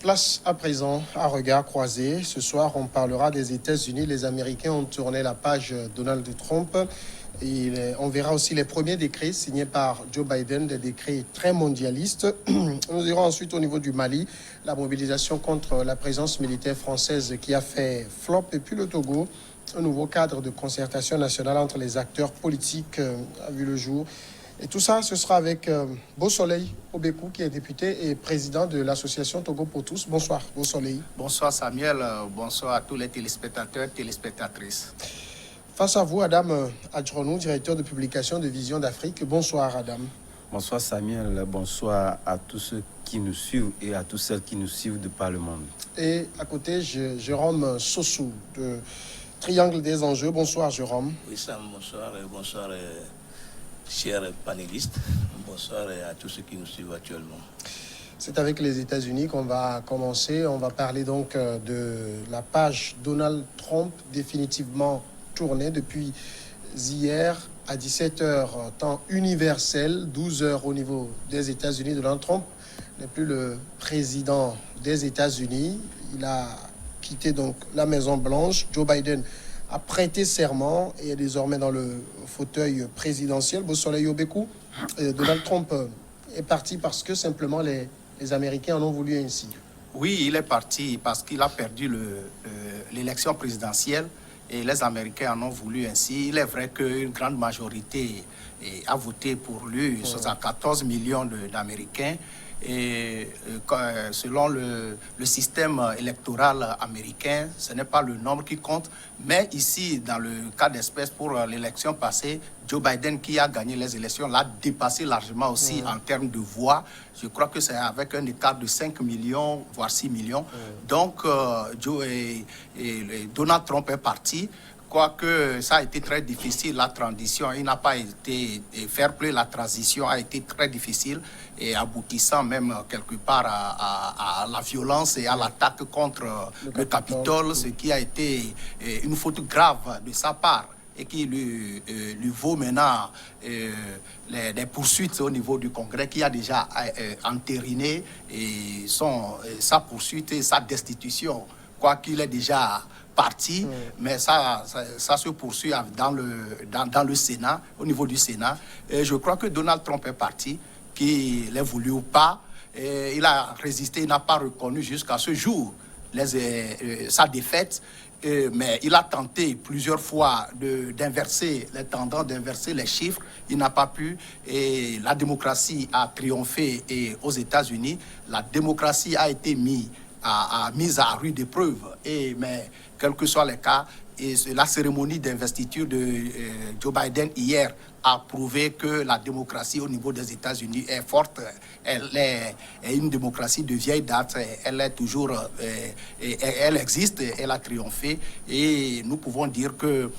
Place à présent à regard croisé. Ce soir, on parlera des États-Unis. Les Américains ont tourné la page Donald Trump. On verra aussi les premiers décrets signés par Joe Biden, des décrets très mondialistes. Nous irons ensuite au niveau du Mali, la mobilisation contre la présence militaire française qui a fait flop. Et puis le Togo, un nouveau cadre de concertation nationale entre les acteurs politiques a vu le jour. Et tout ça, ce sera avec Beau Soleil Obekou, qui est député et président de l'association Togo pour tous. Bonsoir, Beau Soleil. Bonsoir Samuel, bonsoir à tous les téléspectateurs et téléspectatrices. Face à vous, Adam Adjronou, directeur de publication de Vision d'Afrique. Bonsoir, Adam. Bonsoir Samuel, bonsoir à tous ceux qui nous suivent et à tous celles qui nous suivent de par le monde. Et à côté, Jérôme Sossou, de Triangle des Enjeux. Bonsoir, Jérôme. Oui, Sam, bonsoir, bonsoir. Chers panélistes, bonsoir à tous ceux qui nous suivent actuellement. C'est avec les États-Unis qu'on va commencer. On va parler donc de la page Donald Trump, définitivement tournée depuis hier à 17h, temps universel, 12h au niveau des États-Unis. Donald Trump n'est plus le président des États-Unis. Il a quitté donc la Maison-Blanche. Joe Biden a prêté serment et est désormais dans le fauteuil présidentiel. Beau Soleil Obekou, Donald Trump est parti parce que simplement les Américains en ont voulu ainsi. Oui, il est parti parce qu'il a perdu l'élection présidentielle et les Américains en ont voulu ainsi. Il est vrai qu'une grande majorité a voté pour lui, 74 millions d'Américains. Et selon le système électoral américain, ce n'est pas le nombre qui compte, mais ici, dans le cas d'espèce pour l'élection passée, Joe Biden, qui a gagné les élections, l'a dépassé largement aussi en termes de voix. Je crois que c'est avec un écart de 5 millions, voire 6 millions. Donc, Donald Trump est parti. Quoique ça a été très difficile, la transition, il n'a pas été fair play, la transition a été très difficile et aboutissant même quelque part à la violence et à l'attaque contre le Capitole, ce qui a été une faute grave de sa part et qui lui vaut maintenant des poursuites au niveau du Congrès qui a déjà entériné sa poursuite et sa destitution, quoi qu'il est déjà parti, mais ça se poursuit dans le Sénat, au niveau du Sénat. Et je crois que Donald Trump est parti, qu'il l'ait voulu ou pas. Et il a résisté, il n'a pas reconnu jusqu'à ce jour sa défaite. Mais il a tenté plusieurs fois d'inverser les tendances, d'inverser les chiffres. Il n'a pas pu. Et la démocratie a triomphé aux États-Unis. La démocratie a été mise à rude épreuve. Mais quels que soient les cas, et la cérémonie d'investiture de Joe Biden hier a prouvé que la démocratie au niveau des États-Unis est forte. Elle est une démocratie de vieille date. Elle est toujours, elle existe, elle a triomphé. Et nous pouvons dire que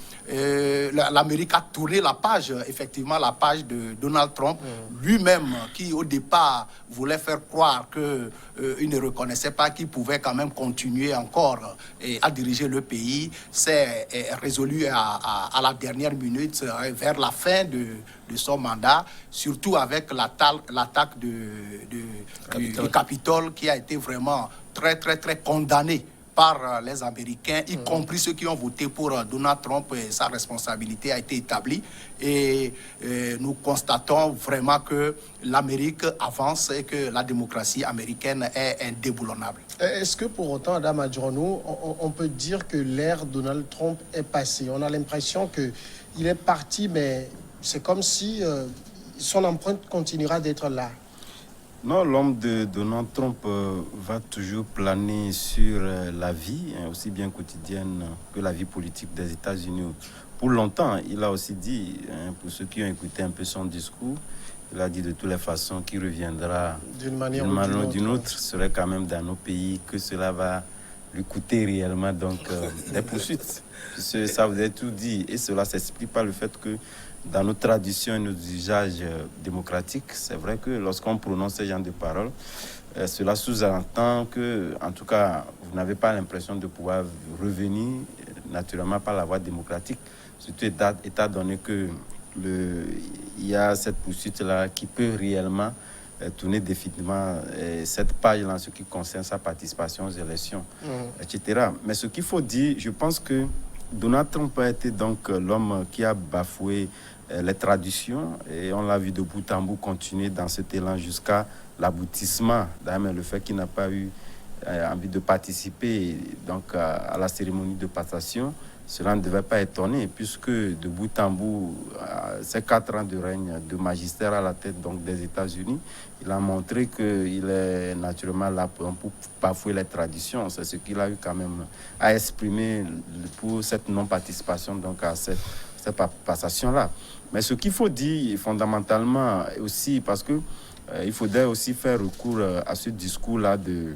l'Amérique a tourné la page, effectivement, la page de Donald Trump, lui-même, qui au départ voulait faire croire qu'il ne reconnaissait pas qu'il pouvait quand même continuer encore à diriger le pays, s'est résolu à la dernière minute, vers la fin de son mandat, surtout avec l'attaque du Capitole qui a été vraiment très, très, très condamné par les Américains, y compris ceux qui ont voté pour Donald Trump. Et sa responsabilité a été établie. Et nous constatons vraiment que l'Amérique avance et que la démocratie américaine est indéboulonnable. Est-ce que pour autant, Adam Adjronou, on peut dire que l'ère Donald Trump est passée? On a l'impression qu'il est parti, mais c'est comme si son empreinte continuera d'être là. Non, l'homme de Donald Trump va toujours planer sur la vie, aussi bien quotidienne que la vie politique des États-Unis. Pour longtemps, il a aussi dit, pour ceux qui ont écouté un peu son discours, il a dit de toutes les façons qu'il reviendra d'une manière ou d'une autre. Ce serait quand même dans nos pays que cela va lui coûter réellement donc des poursuites. Ça vous a tout dit et cela s'explique par le fait que dans nos traditions et nos usages démocratiques, c'est vrai que lorsqu'on prononce ce genre de paroles, cela sous-entend que, en tout cas, vous n'avez pas l'impression de pouvoir revenir naturellement par la voie démocratique, surtout étant donné que il y a cette poursuite-là qui peut réellement tourner définitivement cette page-là en ce qui concerne sa participation aux élections, etc. Mais ce qu'il faut dire, je pense que Donald Trump a été donc l'homme qui a bafoué les traditions, et on l'a vu de bout en bout continuer dans cet élan jusqu'à l'aboutissement. D'ailleurs, le fait qu'il n'a pas eu envie de participer donc à la cérémonie de passation, cela ne devait pas étonner, puisque de bout en bout, ces 4 ans de règne de magistère à la tête donc des États-Unis, il a montré qu'il est naturellement là pour bafouer les traditions. C'est ce qu'il a eu quand même à exprimer pour cette non-participation donc à cette passation-là. Mais ce qu'il faut dire fondamentalement aussi, parce que il faudrait aussi faire recours à ce discours-là de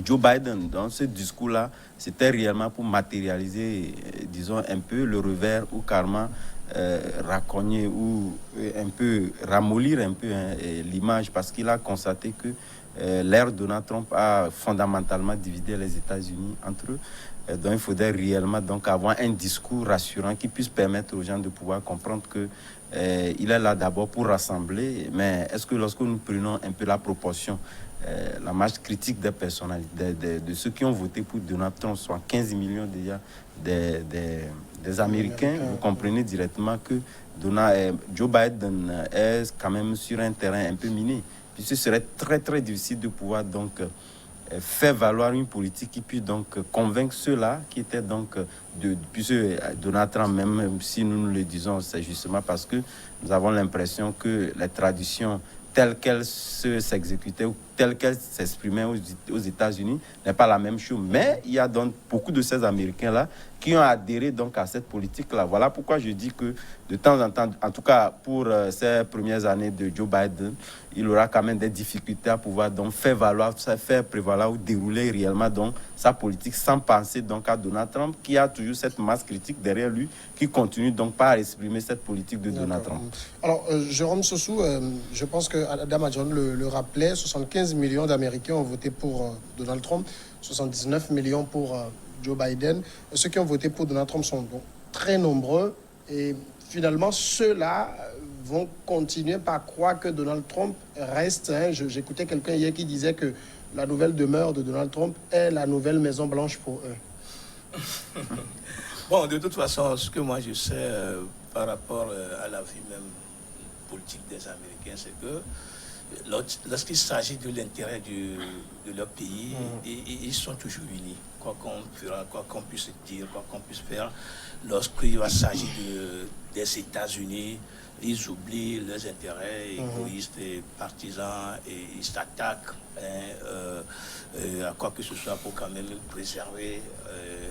Joe Biden. Dans ce discours-là, c'était réellement pour matérialiser, disons, un peu le revers ou carrément racogner ou un peu ramollir un peu l'image, parce qu'il a constaté que l'ère Donald Trump a fondamentalement divisé les États-Unis entre eux. Donc il faudrait réellement donc avoir un discours rassurant qui puisse permettre aux gens de pouvoir comprendre que il est là d'abord pour rassembler. Mais est-ce que lorsque nous prenons un peu la proportion, la marge critique des personnalités, de ceux qui ont voté pour Donald Trump, soit 15 millions déjà des Américains, vous comprenez directement que Joe Biden est quand même sur un terrain un peu miné. Puis ce serait très très difficile de pouvoir donc faire valoir une politique qui puisse donc convaincre ceux-là qui étaient donc puisque Donald Trump, même si nous le disons, c'est justement parce que nous avons l'impression que les traditions telles qu'elles s'exécutaient ou telles qu'elles s'exprimaient aux États-Unis n'est pas la même chose. Mais il y a donc beaucoup de ces Américains-là qui ont adhéré donc à cette politique-là. Voilà pourquoi je dis que de temps en temps, en tout cas pour ces premières années de Joe Biden, il aura quand même des difficultés à pouvoir donc faire prévaloir ou dérouler réellement donc sa politique sans penser donc à Donald Trump, qui a toujours cette masse critique derrière lui, qui continue donc pas à exprimer cette politique de Donald Trump. Alors, Jérôme Sossou, je pense que Adam Adjon le rappelait, 75 millions d'Américains ont voté pour Donald Trump, 79 millions pour Joe Biden. Ceux qui ont voté pour Donald Trump sont donc très nombreux, et finalement, ceux-là vont continuer par croire que Donald Trump reste. J'écoutais quelqu'un hier qui disait que la nouvelle demeure de Donald Trump est la nouvelle Maison Blanche pour eux. Bon, de toute façon, ce que moi je sais par rapport à la vie même politique des Américains, c'est que lorsqu'il s'agit de l'intérêt de leur pays, ils sont toujours unis. Quoi qu'on fera, quoi qu'on puisse dire, quoi qu'on puisse faire, lorsqu'il va s'agir des États-Unis, ils oublient leurs intérêts égoïstes et partisans, et ils s'attaquent à quoi que ce soit pour quand même préserver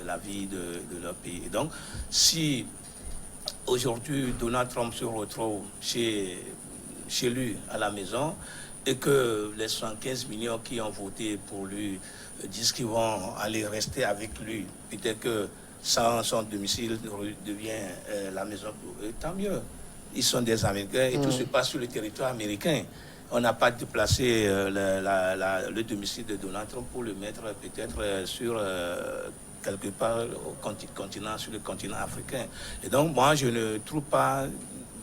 la vie de leur pays. Et donc, si aujourd'hui Donald Trump se retrouve chez lui à la maison, et que les 75 millions qui ont voté pour lui disent qu'ils vont aller rester avec lui, peut-être que son domicile devient la maison pour eux, tant mieux. Ils sont des Américains et tout se passe sur le territoire américain. On n'a pas déplacé le domicile de Donald Trump pour le mettre peut-être sur quelque part sur le continent africain. Et donc, moi, je ne trouve pas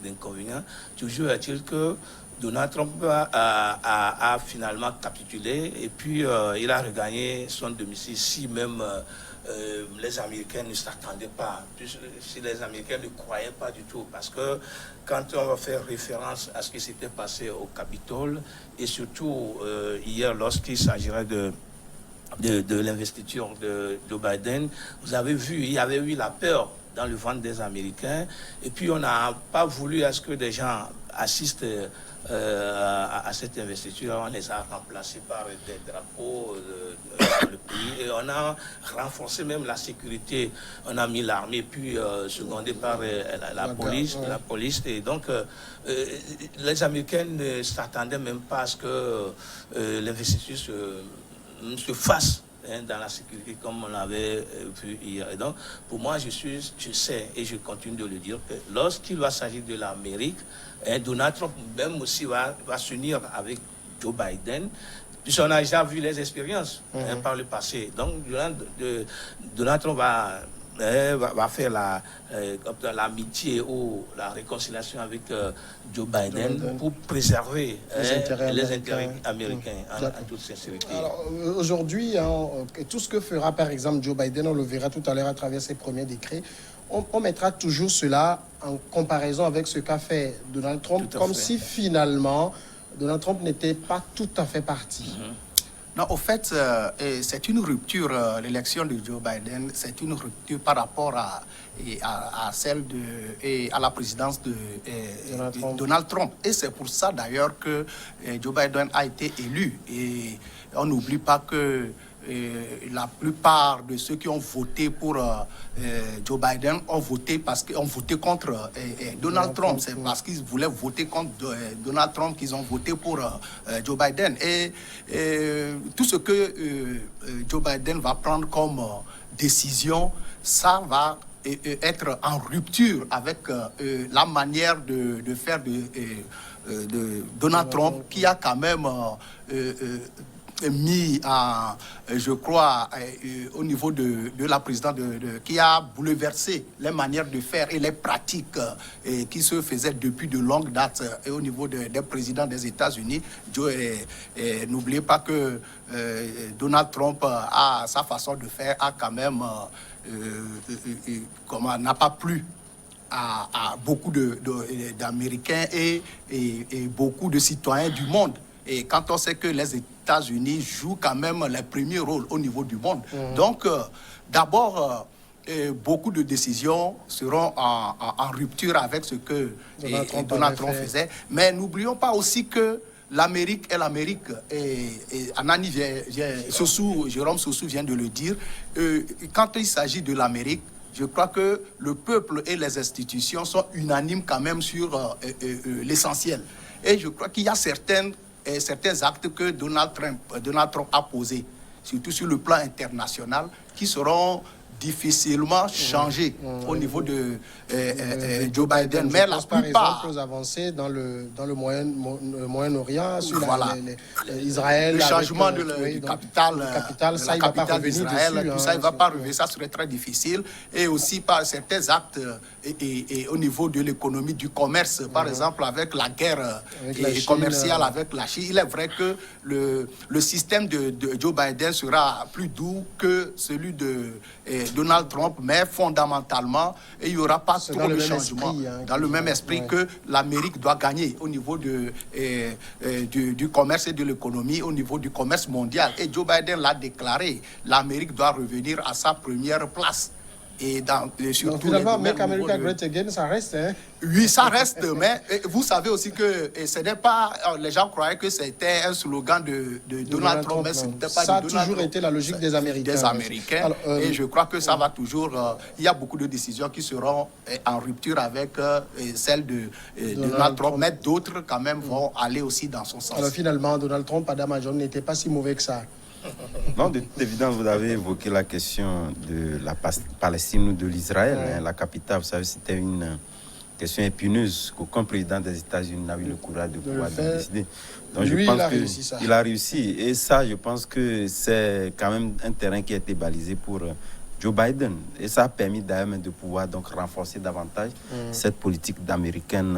d'inconvénient. Toujours est-il que Donald Trump a finalement capitulé, et puis il a regagné son domicile, si même les Américains ne s'attendaient pas, si les Américains ne croyaient pas du tout, parce que quand on va faire référence à ce qui s'était passé au Capitole, et surtout hier lorsqu'il s'agirait de l'investiture de Joe Biden, vous avez vu, il y avait eu la peur dans le ventre des Américains, et puis on n'a pas voulu à ce que des gens assistent à cette investiture. On les a remplacés par des drapeaux dans le pays, et on a renforcé même la sécurité. On a mis l'armée, puis secondé par la police. Et donc les Américains ne s'attendaient même pas à ce que l'investiture se fasse dans la sécurité comme on l'avait vu hier. Et donc, pour moi, je sais et je continue de le dire que lorsqu'il va s'agir de l'Amérique, Donald Trump même aussi va s'unir avec Joe Biden, puisqu'on a déjà vu les expériences par le passé. Donc, Donald Trump va va faire l'amitié ou la réconciliation avec Joe Biden pour préserver les intérêts américains en toute sincérité. Alors, aujourd'hui, tout ce que fera par exemple Joe Biden, on le verra tout à l'heure à travers ses premiers décrets, on mettra toujours cela en comparaison avec ce qu'a fait Donald Trump, comme si finalement Donald Trump n'était pas tout à fait parti. Non, au fait, c'est une rupture, l'élection de Joe Biden, c'est une rupture par rapport à celle à la présidence de Donald Trump. Et c'est pour ça d'ailleurs que Joe Biden a été élu. Et on n'oublie pas que la plupart de ceux qui ont voté pour Joe Biden ont voté contre Donald Trump. C'est parce qu'ils voulaient voter contre Donald Trump qu'ils ont voté pour Joe Biden. Et tout ce que Joe Biden va prendre comme décision, ça va être en rupture avec la manière de faire de Donald Trump, qui a quand même mis je crois, au niveau de la présidence, qui a bouleversé les manières de faire et les pratiques qui se faisaient depuis de longues dates et au niveau des présidents des États-Unis. N'oubliez pas que Donald Trump, a sa façon de faire, a quand même n'a pas plu à beaucoup d'Américains et beaucoup de citoyens du monde. Et quand on sait que les États-Unis jouent quand même les premiers rôles au niveau du monde. Donc, d'abord, beaucoup de décisions seront en rupture avec ce que Donald Trump faisait. Mais n'oublions pas aussi que l'Amérique est l'Amérique. Et Anani Jérôme Sossou vient de le dire. Quand il s'agit de l'Amérique, je crois que le peuple et les institutions sont unanimes quand même sur l'essentiel. Et je crois qu'il y a certains actes que Donald Trump a posés, surtout sur le plan international, qui seront difficilement changés au niveau de Joe Biden. Mais la par plupart... exemple aux avancées dans le Moyen-Orient, sur Israël... Le changement du capital, ça, il va pas revenir Israël, dessus. Tout ça, il ne va pas revenir, ça serait très difficile. Et aussi par certains actes et au niveau de l'économie, du commerce, par exemple avec la guerre commerciale avec la Chine. Il est vrai que le système de Joe Biden sera plus doux que celui de Donald Trump, mais fondamentalement, il n'y aura pas trop de changements. Dans le même esprit que l'Amérique doit gagner au niveau du commerce et de l'économie, au niveau du commerce mondial. Et Joe Biden l'a déclaré, l'Amérique doit revenir à sa première place. Et surtout donc finalement, Make America Great Again, ça reste, hein? Oui, ça reste, mais vous savez aussi que ce n'est pas... Les gens croyaient que c'était un slogan de Donald Trump, mais ce n'était pas ça de Donald Trump. Ça a toujours été la logique des Américains. Alors, et je crois que ça va toujours... il y a beaucoup de décisions qui seront en rupture avec celles de Donald Trump, mais d'autres quand même vont aller aussi dans son sens. Alors finalement, Donald Trump, Adam John, n'était pas si mauvais que ça. Non, de toute évidence, vous avez évoqué la question de la Palestine ou de l'Israël. La capitale, vous savez, c'était une question épineuse qu'aucun président des États-Unis n'a eu le courage de pouvoir décider. Donc, lui, je pense il a réussi. Et ça, je pense que c'est quand même un terrain qui a été balisé pour Joe Biden. Et ça a permis d'ailleurs de pouvoir donc renforcer davantage cette politique d'américaine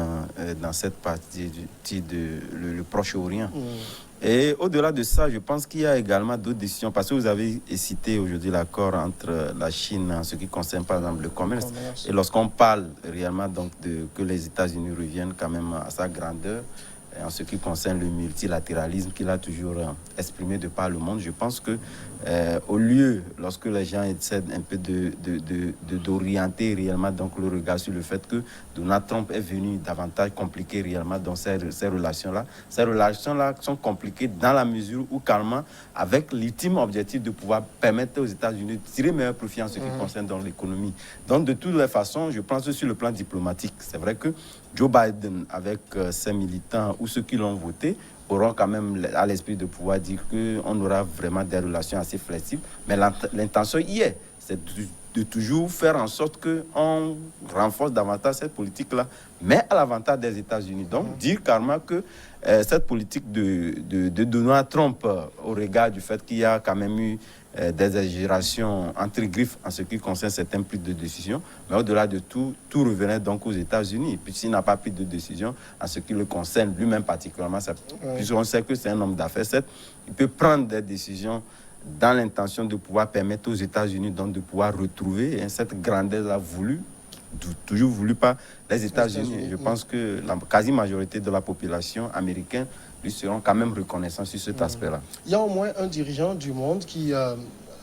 dans cette partie le Proche-Orient. Et au-delà de ça, je pense qu'il y a également d'autres décisions, parce que vous avez cité aujourd'hui l'accord entre la Chine en ce qui concerne par exemple le commerce. Et lorsqu'on parle réellement donc que les États-Unis reviennent quand même à sa grandeur, en ce qui concerne le multilatéralisme qu'il a toujours exprimé de par le monde, je pense que au lieu, lorsque les gens essaient un peu d'orienter réellement donc le regard sur le fait que Donald Trump est venu davantage compliquer réellement dans ces relations-là. Ces relations-là sont compliquées dans la mesure où carrément, avec l'ultime objectif de pouvoir permettre aux États-Unis de tirer meilleur profit en ce qui concerne dans l'économie. Donc de toutes les façons, je pense que sur le plan diplomatique, c'est vrai que Joe Biden, avec ses militants ou ceux qui l'ont voté, auront quand même à l'esprit de pouvoir dire qu'on aura vraiment des relations assez flexibles. Mais l'intention y est. C'est de toujours faire en sorte qu'on renforce davantage cette politique-là, mais à l'avantage des États-Unis. Donc, dire carrément que cette politique de Donald Trump, au regard du fait qu'il y a quand même eu des exagérations entre griffes en ce qui concerne certains prises de décision, mais au-delà de tout revenait donc aux États-Unis. Puisqu'il n'a pas pris de décision en ce qui le concerne, lui-même particulièrement, puisqu'on sait que c'est un homme d'affaires, il peut prendre des décisions dans l'intention de pouvoir permettre aux États-Unis donc de pouvoir retrouver cette grandeur-là toujours voulue par les États-Unis. Je pense que la quasi-majorité de la population américaine lui seront quand même reconnaissants sur cet aspect-là. Il y a au moins un dirigeant du monde qui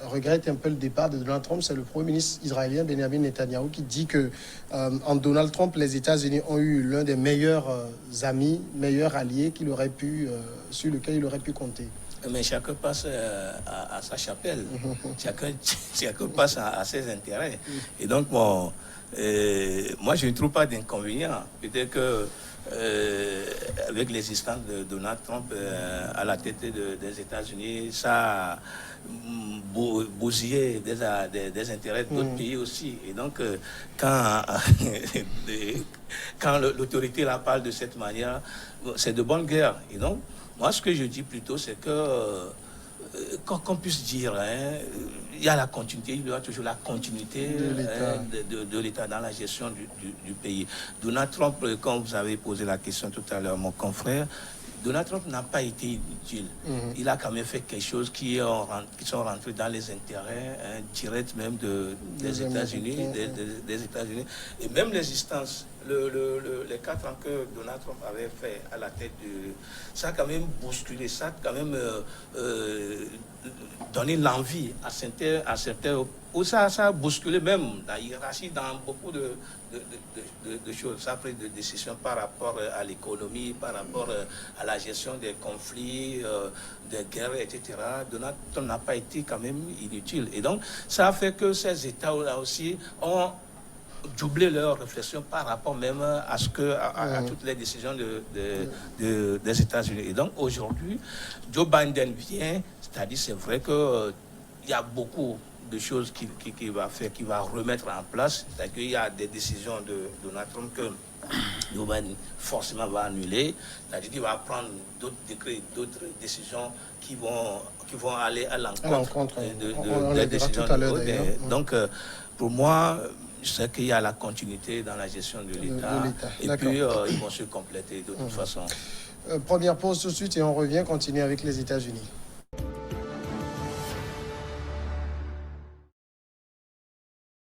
regrette un peu le départ de Donald Trump, c'est le Premier ministre israélien Benjamin Netanyahu qui dit que en Donald Trump, les États-Unis ont eu l'un des meilleurs amis, meilleurs alliés sur lequel il aurait pu compter. Mais chacun passe à sa chapelle, chacun passe à ses intérêts. Et donc, moi, je ne trouve pas d'inconvénient. Peut-être que avec l'existence de Donald Trump à la tête des États-Unis, ça a bousillé des intérêts d'autres pays aussi. Et donc, quand l'autorité la parle de cette manière, c'est de bonne guerre. Et donc, moi, ce que je dis plutôt, c'est que qu'on puisse dire, il y a la continuité, il y aura toujours la continuité de l'État dans la gestion du pays. Donald Trump, quand vous avez posé la question tout à l'heure, mon confrère, Donald Trump n'a pas été inutile. Il a quand même fait quelque chose qui sont rentrés dans les intérêts directs même des États-Unis, des États-Unis. Et même l'existence, les 4 ans que Donald Trump avait fait à la tête ça a quand même bousculé, ça a quand même donné l'envie à certains, ou ça a bousculé même la hiérarchie dans beaucoup de choses. Ça a pris des décisions par rapport à l'économie, par rapport à la gestion des conflits, des guerres, etc. Donald Trump n'a pas été quand même inutile. Et donc, ça a fait que ces États-là aussi ont doubler leurs réflexions par rapport même à toutes les décisions des États-Unis. Et donc aujourd'hui, Joe Biden vient, c'est-à-dire c'est vrai qu'il y a beaucoup de choses qu'il va faire, qu'il va remettre en place. C'est-à-dire qu'il y a des décisions de Donald Trump que Joe Biden forcément va annuler. C'est-à-dire qu'il va prendre d'autres décrets, d'autres décisions qui vont aller à l'encontre des décisions de l'autre. Donc pour moi, je sais qu'il y a la continuité dans la gestion de l'État. Et puis, ils vont se compléter de toute façon. Première pause tout de suite et on revient continuer avec les États-Unis.